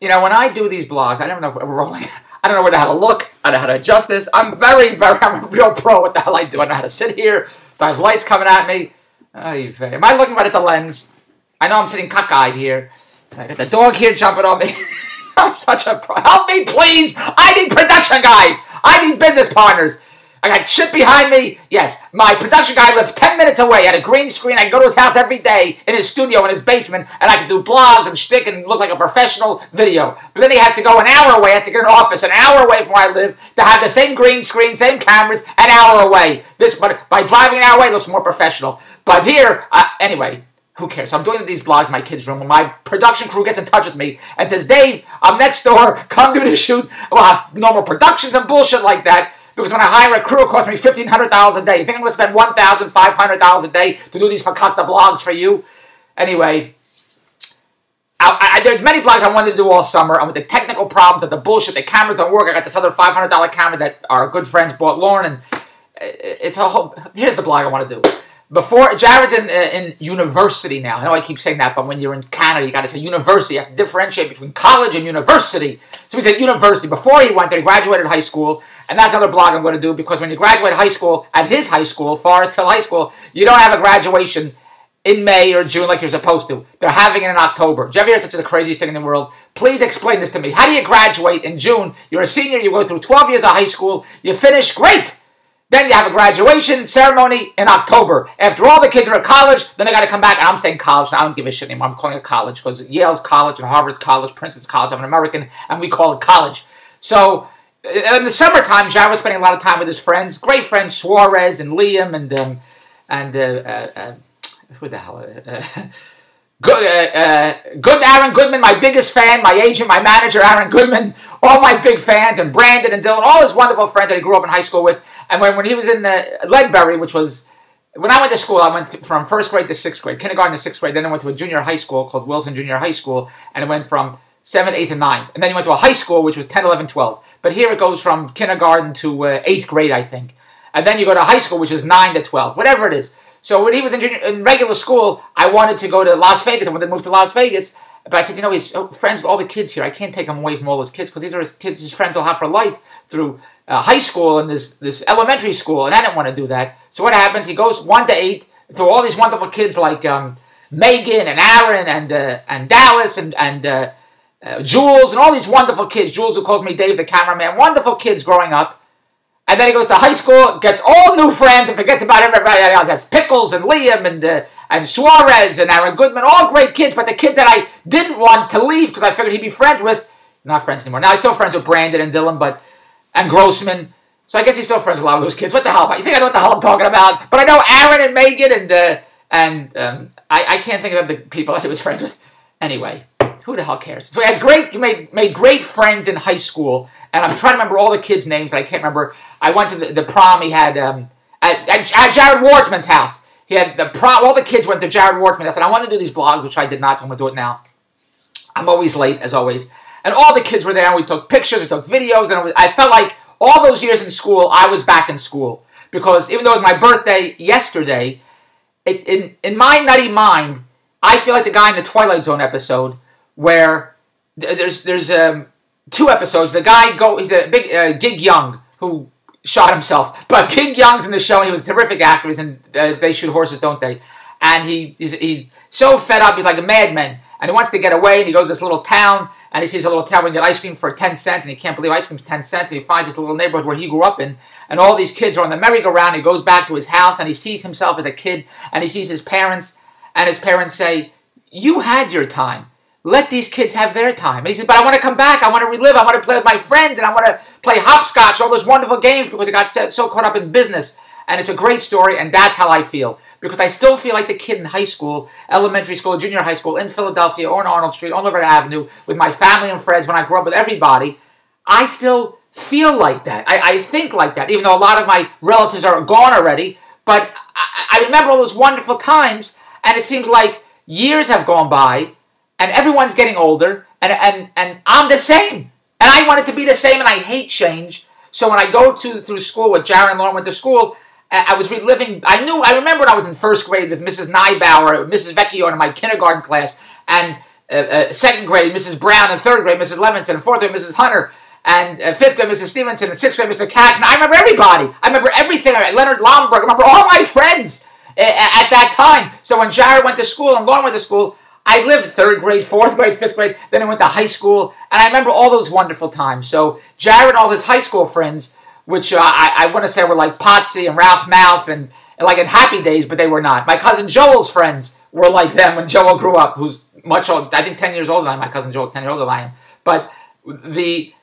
You know, when I do these blogs, I don't know if we're rolling. I don't know how to look. I don't know how to adjust this. I'm a real pro. What the hell I do? I know how to sit here. So I have lights coming at me. Am I looking right at the lens? I know I'm sitting cockeyed here. I got the dog here jumping on me. I'm such a pro. Help me, please. I need production guys. I need business partners. I got shit behind me. Yes, my production guy lives 10 minutes away at a green screen. I can go to his house every day in his studio in his basement, and I can do blogs and shtick and look like a professional video. But then he has to go an hour away. He has to get an office an hour away from where I live to have the same green screen, same cameras, an hour away. But by driving an hour away, it looks more professional. But here, anyway, who cares? So I'm doing these blogs in my kid's room. When my production crew gets in touch with me and says, Dave, I'm next door. Come do the shoot. We'll have normal productions and bullshit like that. Because when I hire a crew, it costs me $1,500 a day. You think I'm going to spend $1,500 a day to do these fakakta blogs for you? Anyway, there's many blogs I wanted to do all summer. And with the technical problems of the bullshit, the cameras don't work. I got this other $500 camera that our good friends bought Lauren. And it's a whole... Here's the blog I want to do. Before, Jarreds in university now. I know I keep saying that, but when you're in Canada, you got to say university. You have to differentiate between college and university. So he said university. Before he went there, he graduated high school. And that's another blog I'm going to do, because when you graduate high school, at his high school, Forest Hill High School, you don't have a graduation in May or June like you're supposed to. They're having it in October. Do you ever hear such the craziest thing in the world? Please explain this to me. How do you graduate in June? You're a senior. You go through 12 years of high school. You finish. Great. Then you have a graduation ceremony in October. After all the kids are at college, then they got to come back. And I'm saying college. I don't give a shit anymore. I'm calling it college because Yale's college and Harvard's college, Princeton's college. I'm an American, and we call it college. So in the summertime, Jarrett was spending a lot of time with his friends, great friends, Suarez and Liam and who the hell? Good Aaron Goodman, my biggest fan, my agent, my manager, Aaron Goodman, all my big fans, and Brandon and Dylan, all his wonderful friends that he grew up in high school with. And when he was in Ledbury, which was, when I went to school, I went from first grade to sixth grade, kindergarten to sixth grade, then I went to a junior high school called Wilson Junior High School, and it went from 7th, 8th, and 9th. And then he went to a high school, which was 10, 11, 12. But here it goes from kindergarten to 8th grade, I think. And then you go to high school, which is 9 to 12, whatever it is. So when he was in regular school, I wanted to go to Las Vegas. I wanted to move to Las Vegas. But I said, you know, he's friends with all the kids here. I can't take him away from all his kids because these are his kids, his friends will have for life through high school and this elementary school. And I didn't want to do that. So what happens? He goes 1 to 8 to all these wonderful kids like Megan and Aaron and Dallas and Jules and all these wonderful kids. Jules, who calls me Dave the cameraman. Wonderful kids growing up. And then he goes to high school, gets all new friends, and forgets about everybody else. That's Pickles and Liam and Suarez and Aaron Goodman, all great kids. But the kids that I didn't want to leave because I figured he'd be friends with, not friends anymore. Now he's still friends with Brandon and Dylan, and Grossman. So I guess he's still friends with a lot of those kids. What the hell? You think I know what the hell I'm talking about? But I know Aaron and Megan and I can't think of the people that he was friends with. Anyway, who the hell cares? So he has made great friends in high school. And I'm trying to remember all the kids' names that I can't remember. I went to the prom he had at Jared Wartsman's house. He had the prom. All the kids went to Jared Wartsman. I said, I want to do these blogs, which I did not, so I'm going to do it now. I'm always late, as always. And all the kids were there, and we took pictures, we took videos, and I felt like all those years in school, I was back in school. Because even though it was my birthday yesterday, in my nutty mind, I feel like the guy in the Twilight Zone episode where there's 2 episodes. The guy he's a big Gig Young who shot himself, but Gig Young's in the show. He was a terrific actor. He's in They Shoot Horses, Don't They? And he's so fed up. He's like a madman, and he wants to get away. And he goes to this little town, and he sees a little town where you can get ice cream for 10 cents, and he can't believe ice cream's 10 cents. And he finds this little neighborhood where he grew up in, and all these kids are on the merry-go-round. He goes back to his house, and he sees himself as a kid, and he sees his parents, and his parents say, "You had your time. Let these kids have their time." And he said, "But I want to come back. I want to relive. I want to play with my friends, and I want to play hopscotch, all those wonderful games," because he got so caught up in business. And it's a great story, and that's how I feel. Because I still feel like the kid in high school, elementary school, junior high school, in Philadelphia, or on Arnold Street, on River Avenue, with my family and friends, when I grew up with everybody. I still feel like that. I think like that, even though a lot of my relatives are gone already. But I remember all those wonderful times, and it seems like years have gone by, and everyone's getting older, and I'm the same. And I want it to be the same, and I hate change. So when I go through school, with Jared and Lauren went to school, I was reliving. I remember when I was in first grade with Mrs. Neibauer, Mrs. Vecchio in my kindergarten class, and second grade, Mrs. Brown, and third grade, Mrs. Levinson, and fourth grade, Mrs. Hunter, and fifth grade, Mrs. Stevenson, and sixth grade, Mr. Katz. And I remember everybody. I remember everything. Leonard Lomberg. I remember all my friends at that time. So when Jarred went to school and Lauren went to school, I lived third grade, fourth grade, fifth grade. Then I went to high school, and I remember all those wonderful times. So Jarred and all his high school friends, which I want to say were like Potsy and Ralph Mouth and like in Happy Days, but they were not. My cousin Joel's friends were like them when Joel grew up, who's much old, I think 10 years older than I am. My cousin Joel's 10 years older than I am. But the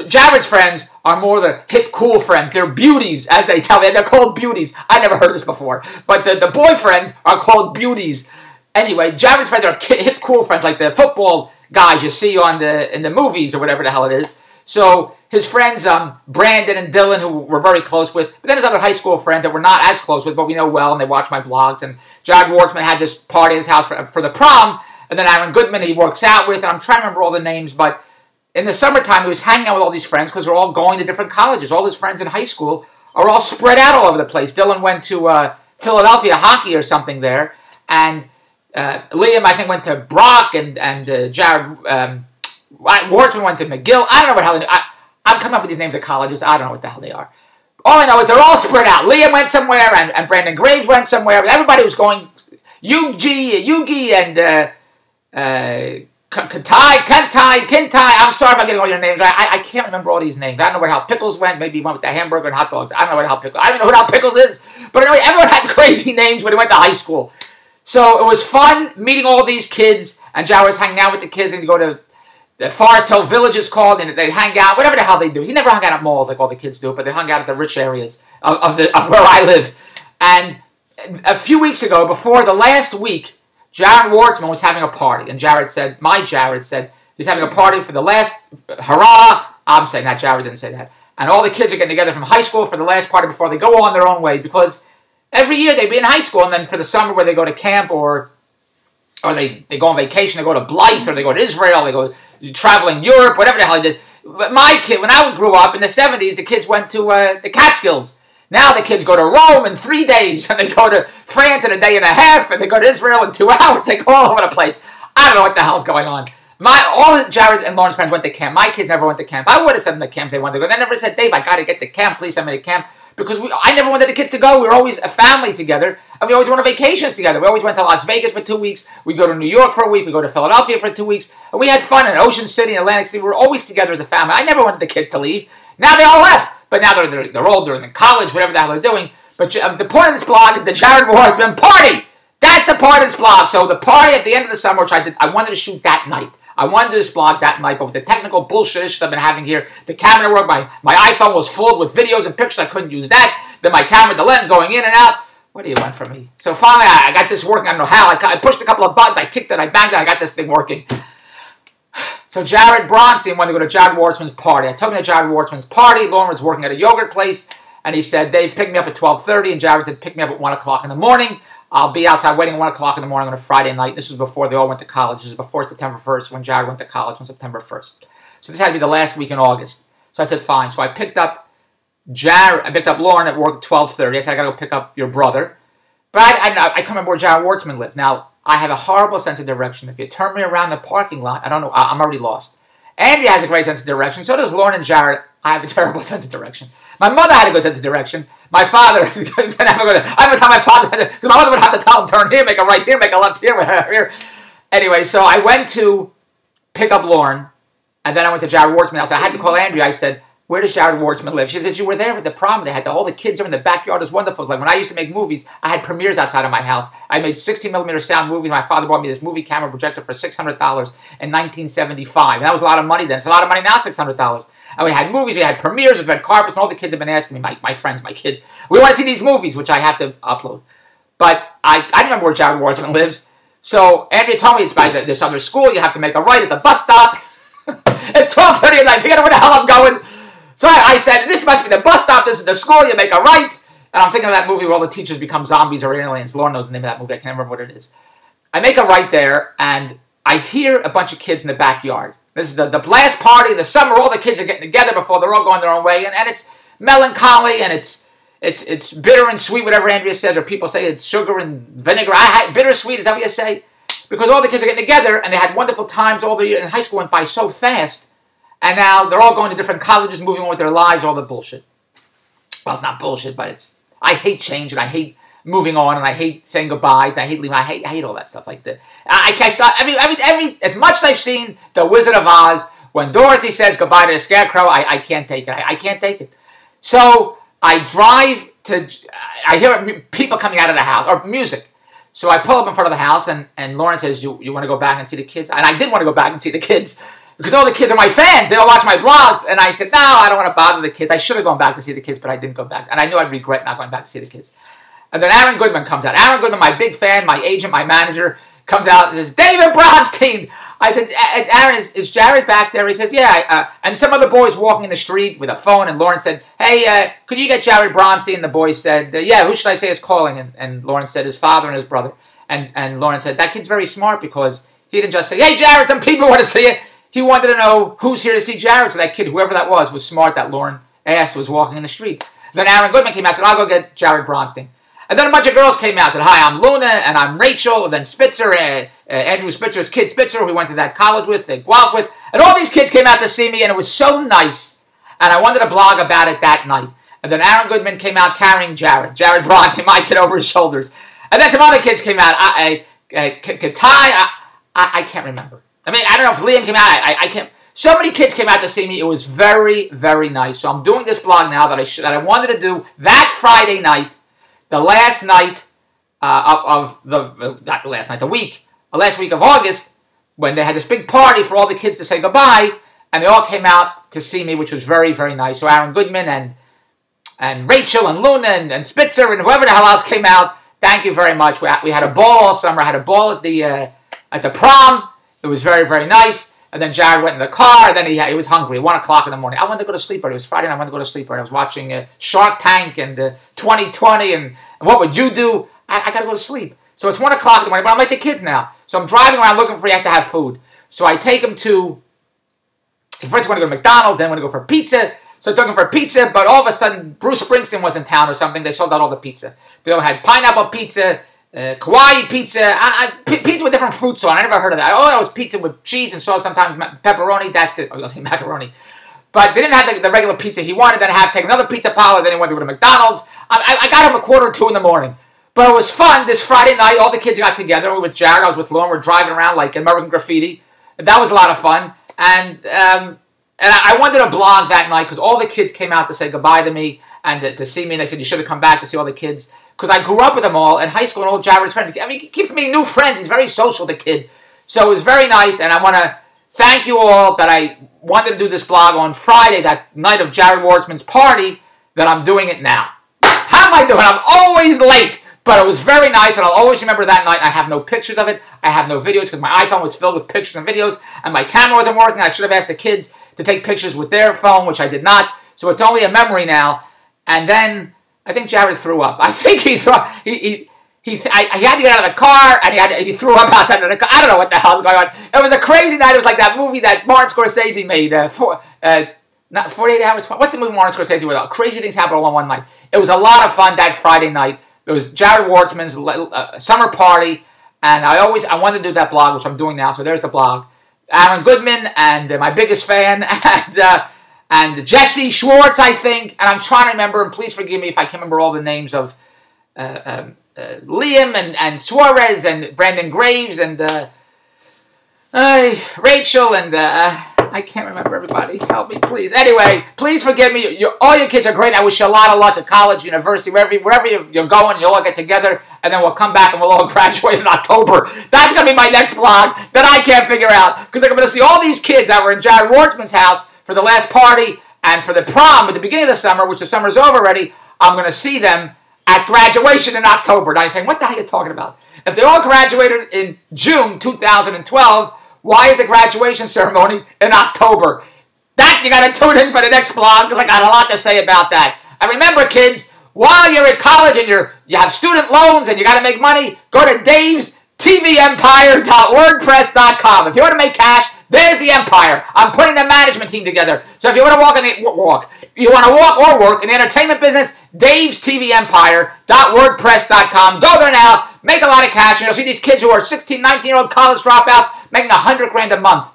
Jarred's friends are more the hip, cool friends. They're beauties, as they tell me. They're called beauties. I never heard this before. But the boyfriends are called beauties. Anyway, Jarred's friends are hip, cool friends, like the football guys you see in the movies or whatever the hell it is. So his friends, Brandon and Dylan, who we're very close with, but then his other high school friends that we're not as close with, but we know well, and they watch my blogs. And Jarred Wartzman had this party at his house for the prom, and then Aaron Goodman he works out with, and I'm trying to remember all the names, but in the summertime he was hanging out with all these friends because they're all going to different colleges. All his friends in high school are all spread out all over the place. Dylan went to Philadelphia hockey or something there, and Liam, I think, went to Brock, and Jarred Wartzman went to McGill. I don't know what hell they do. I'm coming up with these names of colleges. I don't know what the hell they are. All I know is they're all spread out. Liam went somewhere, and Brandon Graves went somewhere. But everybody was going. Yugi, and Kintai. I'm sorry if I'm getting all your names right. I can't remember all these names. I don't know where Hal Pickles went. Maybe he went with the hamburger and hot dogs. I don't know what Hal Pickles. I don't know who Hal Pickles is. But anyway, everyone had crazy names when they went to high school. So it was fun meeting all these kids, and Jarred was hanging out with the kids, and he'd go to the Forest Hill Village is called, and they'd hang out, whatever the hell they do. He never hung out at malls like all the kids do, but they hung out at the rich areas of where I live. And a few weeks ago, before the last week, Jarred Wartzman was having a party, and Jarred said he's having a party for the last hurrah. I'm saying that, Jarred didn't say that. And all the kids are getting together from high school for the last party before they go on their own way, because every year they'd be in high school, and then for the summer where they go to camp or they go on vacation, they go to Blythe, or they go to Israel, they go traveling Europe, whatever the hell they did. But my kid, when I grew up in the 70s, the kids went to the Catskills. Now the kids go to Rome in 3 days, and they go to France in a day and a half, and they go to Israel in 2 hours. They go all over the place. I don't know what the hell's going on. All Jarred and Lauren's friends went to camp. My kids never went to camp. I would have sent them to camp if they wanted to go. They never said, Dave, I got to get to camp. Please send me to camp. Because I never wanted the kids to go. We were always a family together, and we always went on vacations together. We always went to Las Vegas for 2 weeks. We go to New York for a week. We go to Philadelphia for 2 weeks. And we had fun in Ocean City and Atlantic City. We were always together as a family. I never wanted the kids to leave. Now they all left. But now they're older and in college, whatever the hell they're doing. But the point of this blog is the Jarred Wartzman party. That's the part of this blog. So the party at the end of the summer, which I wanted to shoot that night. I wanted this blog that night, but with the technical bullshit issues I've been having here, the camera work, my iPhone was full with videos and pictures. I couldn't use that. Then my camera, the lens going in and out. What do you want from me? So finally, I got this working. I don't know how. I pushed a couple of buttons. I kicked it. I banged it. I got this thing working. So Jarred Bronstein wanted to go to Jarred Wartzman's party. I took him to Jarred Wartzman's party. Lauren was working at a yogurt place, and he said, Dave, pick me up at 12:30, and Jarred said, pick me up at 1 o'clock in the morning. I'll be outside waiting at 1 o'clock in the morning on a Friday night. This was before they all went to college. This was before September 1st, when Jarred went to college on September 1st. So this had to be the last week in August. So I said, fine. So I picked up Lauren at work at 12:30. I said, I got to go pick up your brother. But I can't remember where Jarred Wartzman lived. Now, I have a horrible sense of direction. If you turn me around the parking lot, I don't know. I'm already lost. Andy has a great sense of direction. So does Lauren and Jarred. I have a terrible sense of direction. My mother had a good sense of direction. My father is good. I would tell my father, because my mother would have to tell him, turn here, make a right here, make a left here, here. Anyway, so I went to pick up Lauren, and then I went to Jarred Wartzman. I had to call Andrea. I said, where does Jarred Wartzman live? She said, you were there at the prom. They had all the kids there in the backyard. It was wonderful. It was like when I used to make movies, I had premieres outside of my house. I made 60mm sound movies. My father bought me this movie camera projector for $600 in 1975. And that was a lot of money then. It's a lot of money now, $600. And we had movies, we had premieres with red carpets, and all the kids have been asking me, my friends, my kids, we want to see these movies, which I have to upload. But I don't remember where Jarred Wartzman lives. So Andrea told me it's by this other school. You have to make a right at the bus stop. It's 12:30 at night. I figured out where the hell I'm going. So I said, this must be the bus stop. This is the school. You make a right. And I'm thinking of that movie where all the teachers become zombies or aliens. Lauren knows the name of that movie. I can't remember what it is. I make a right there, and I hear a bunch of kids in the backyard. This is the last party of the summer. All the kids are getting together before they're all going their own way. And it's melancholy, and it's bitter and sweet, whatever Andrea says, or people say it's sugar and vinegar. Bittersweet, is that what you say? because all the kids are getting together, and they had wonderful times all the year, and high school went by so fast, and now they're all going to different colleges, moving on with their lives, all the bullshit. Well, it's not bullshit, but I hate change, and I hate moving on, and I hate saying goodbyes, and I hate leaving, I hate all that stuff like that. I can't stop, as much as I've seen The Wizard of Oz, when Dorothy says goodbye to the Scarecrow, I can't take it. I can't take it. So I drive to, I hear people coming out of the house, or music. So I pull up in front of the house, and Lauren says, you want to go back and see the kids? And I did want to go back and see the kids, because all the kids are my fans. They all watch my blogs. And I said, no, I don't want to bother the kids. I should have gone back to see the kids, but I didn't go back. And I knew I'd regret not going back to see the kids. And then Aaron Goodman comes out. Aaron Goodman, my big fan, my agent, my manager, comes out and says, David Bronstein. I said, Aaron, is Jarred back there? He says, yeah. And some other boys walking in the street with a phone, and Lauren said, hey, could you get Jarred Bronstein? The boy said, yeah, who should I say is calling? And Lauren said, his father and his brother. And Lauren said, that kid's very smart, because he didn't just say, hey, Jarred, some people want to see it. He wanted to know who's here to see Jarred. So that kid, whoever that was smart that Lauren asked, was walking in the street. Then Aaron Goodman came out and said, I'll go get Jarred Bronstein. And then a bunch of girls came out and said, hi, I'm Luna, and I'm Rachel, and then Spitzer, Andrew Spitzer's kid Spitzer, who we went to that college with, Guelph with. And all these kids came out to see me, and it was so nice. And I wanted to blog about it that night. And then Aaron Goodman came out carrying Jarred Bronstein, my kid, over his shoulders. And then some other kids came out. I can't remember. I mean, I don't know if Liam came out. I can't. So many kids came out to see me. It was very, very nice. So I'm doing this blog now that I wanted to do that Friday night, the last night last week of August, when they had this big party for all the kids to say goodbye, and they all came out to see me, which was very, very nice. So Aaron Goodman and Rachel and Luna and Spitzer and whoever the hell else came out, thank you very much. We had a ball all summer. I had a ball at the prom. It was very, very nice. And then Jarred went in the car, and then he was hungry. 1 o'clock in the morning. I wanted to go to sleep already. It was Friday night. I wanted to go to sleep already. I was watching Shark Tank and 2020 and what would you do? I got to go to sleep. So it's 1 o'clock in the morning, but I'm like the kids now. So I'm driving around looking for he has to have food. So I take him to, first I want to go to McDonald's, then I want to go for pizza. So I took him for pizza, but all of a sudden Bruce Springsteen was in town or something. They sold out all the pizza. They all had pineapple pizza, Kauai pizza, pizza with different fruits on. I never heard of that. Oh, it was pizza with cheese and sauce, sometimes pepperoni. That's it. I was going to say macaroni. But they didn't have the regular pizza he wanted. Then I have to take another pizza parlor. Then he wanted to go to McDonald's. I got him 1:45 in the morning. But it was fun. This Friday night, all the kids got together. We were with Jarred. I was with Lauren. We were driving around like American Graffiti. That was a lot of fun. And I wanted to blog that night because all the kids came out to say goodbye to me and to see me. And they said, you should have come back to see all the kids. Because I grew up with them all in high school and all Jarred's friends. I mean, he keeps meeting new friends. He's very social, the kid. So it was very nice. And I want to thank you all that I wanted to do this blog on Friday, that night of Jarred Wartzman's party, that I'm doing it now. How am I doing? I'm always late. But it was very nice, and I'll always remember that night. I have no pictures of it. I have no videos because my iPhone was filled with pictures and videos, and my camera wasn't working. I should have asked the kids to take pictures with their phone, which I did not. So it's only a memory now. And then I think Jarred threw up. I think he threw up. He had to get out of the car, and he threw up outside of the car. I don't know what the hell's going on. It was a crazy night. It was like that movie that Martin Scorsese made, not 48 Hours. What's the movie Martin Scorsese where crazy things happen all on one night? It was a lot of fun that Friday night. It was Jarred Wartzman's summer party, and I wanted to do that blog, which I'm doing now, so there's the blog. Aaron Goodman, and my biggest fan, and Jesse Schwartz, I think, and I'm trying to remember, and please forgive me if I can't remember all the names of Liam, and Suarez, and Brandon Graves, and Rachel, and I can't remember everybody. Help me, please. Anyway, please forgive me. All your kids are great. I wish you a lot of luck at college, university, wherever you're going. You'll all get together, and then we'll come back and we'll all graduate in October. That's going to be my next blog that I can't figure out because I'm going to see all these kids that were in Jarred Wartzman's house for the last party and for the prom at the beginning of the summer, which the summer's over already. I'm going to see them at graduation in October. Now you're saying, what the hell are you talking about? If they all graduated in June 2012, why is the graduation ceremony in October? That you got to tune in for the next blog because I got a lot to say about that. And remember, kids, while you're at college and you have student loans and you got to make money, go to davestvempire.wordpress.com. If you want to make cash, there's the empire. I'm putting the management team together. So if you want to walk or work in the entertainment business, davestvempire.wordpress.com. Go there now. Make a lot of cash. And you'll see these kids who are 16, 19-year-old college dropouts making $100 grand a month.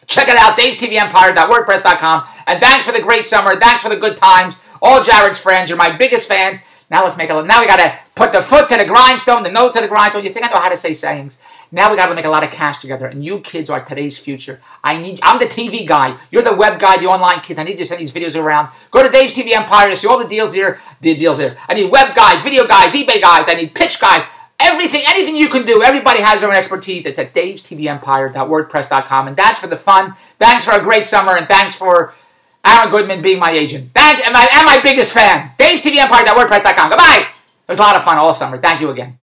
Check it out, davestvempire.wordpress.com. And thanks for the great summer. Thanks for the good times. All Jarreds friends, you're my biggest fans. Now let's make a. Now we gotta put the foot to the grindstone, the nose to the grindstone. You think I know how to say sayings? Now we gotta make a lot of cash together. And you kids are today's future. I'm the TV guy. You're the web guy, the online kids. I need you to send these videos around. Go to Dave's TV Empire to see all the deals here. I need web guys, video guys, eBay guys. I need pitch guys. Everything, anything you can do. Everybody has their own expertise. It's at davestvempire.wordpress.com. And that's for the fun. Thanks for a great summer. And thanks for Aaron Goodman being my agent. Thanks, and my biggest fan. davestvempire.wordpress.com. Goodbye. It was a lot of fun all summer. Thank you again.